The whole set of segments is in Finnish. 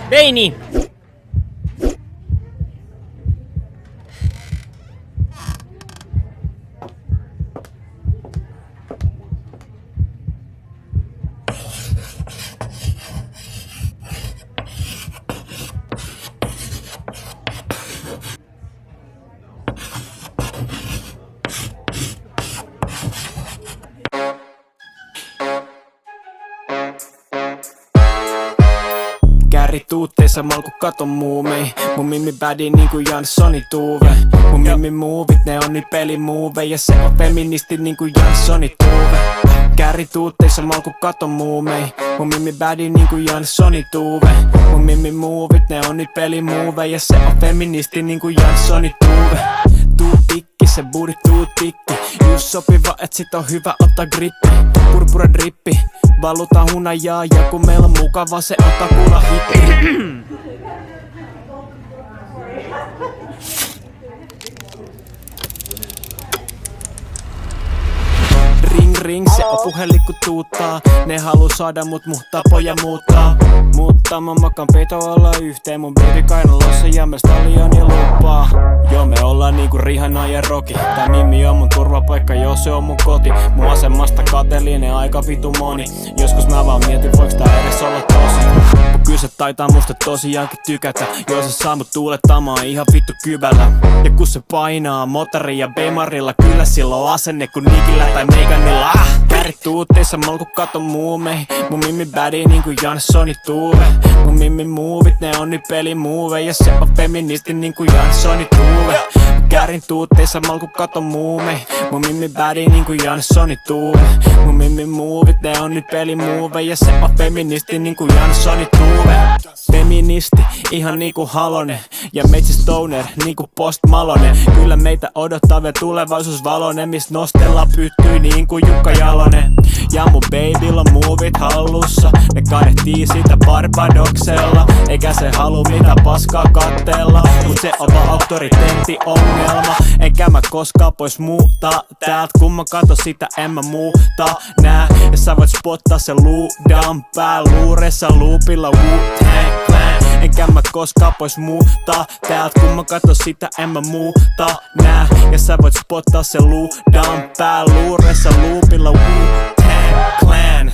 Veini! Kääri tuutteissa malku katon muumei. Mun mimmi bädi niinku Janssoni Tuuve. Mun mimmi muuvit, ne on nyt pelimuove. Ja se on feministi niinku Janssoni Tuuve. Kääri tuutteissa malku katon muumei. Mun mimmi bädi niinku Janssoni Tuuve. Mun mimmi muuvit, ne on nyt pelimuove. Ja se on feministi niinku Janssoni Tuuve. Tuu tikki, se booty tuu tikki. Just sopiva, et sit on hyvä ottaa grippi. Purpura drippi, valutaan hunajaa. Ja kun meillä on mukava, se on takulla hitti. Ring ring, se on puhelin kun tuuttaa. Ne haluu saada mut tapoja muuttaa. Mutta mä makan petoalla yhteen. Mun baby kainalossa ja mä stallioni lupaa. Joo me ollaan niinku Rihanna ja Rocky. Tää mimmi on mun turvapaikka, joo se on mun koti. Mun asemasta kateellinen aika vitu moni. Joskus mä vaan mietin voiks tää edes olla tosi. Mut kyllä se taitaa musta tosiaankin tykätä. Joo se saa mut tuulettamaan ihan vittu kybällä. Ja kun se painaa motori ja bemarilla. Kyllä sillä on asenne kun Nikillä tai Meganilla. Käärit tuutteissa malku katon muumei. Mun mimmi bädi niinku Janssoni Tuuve. Mun mimmi muuvit, ne on nyt pelimuove. Ja se on feministi niinku Janssoni Tuuve. Käärin tuutteissa malku katon muumei. Mun mimmi bädi niinku Janssoni Tuuve. Mun mimmi muuvit, ne on nyt pelimuove. Ja se on feministi niinku Janssoni Tuuve. Feministi, ihan niinku Halonen. Ja meitsi stoner, niinku Post Malone. Kyllä meitä odottaa vielä tulevaisuus valonen. Mis nostellaan pyttyy niinku Jukka Jalonen. Ja mun babyl on muuvit hallussa. Ne kadehtii sitä Barbadoksella. Eikä se halu mitä paskaa kattella. Mut se on vaan auktoriteettiongelma. Enkä mä koskaan pois muuta täältä. Kun mä katon sitä en mä muuta nää. Ja sä voit spottaa se luudan pääluuressa loopilla Wu-Tang Clan. Enkä mä koskaan pois muuta täältä. Kun mä katon sitä en mä muuta nää. Ja sä voit spottaa se luudan pääluuressa loopilla Wu-Tang Clan.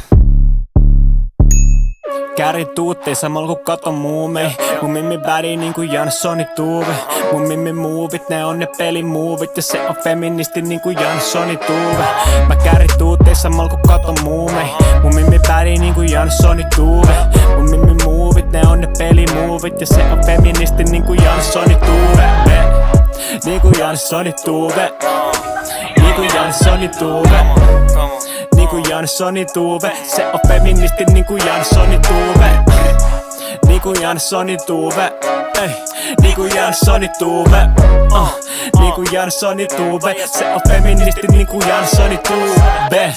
Käärin tuutteissa malku katon muumei. Mun mimmi bädi niinku Janssoni Tuuve. Mun mimmi muuvit, ne on ne pelimuuvit. Ja se on feministi niinku Janssoni Tuuve. Mä käärin tuutteissa malku katon muumei. Mun mimmi bädi niinku Janssoni Tuuve. Mun mimmi muuvit, ne on ne pelimuuvit. Ja se on feministi niinku Janssoni Tuuve. Niinku Janssoni Tuuve. Niinku Janssoni Tuuve. Niinku Janssoni Tuuve. Se on feministi niinku Janssoni Tuuve. Niinku Janssoni Tuuve. Ei, niinku Janssoni Tuuve. Niinku Janssoni Tuuve. Se on feministi niinku Janssoni Tuuve.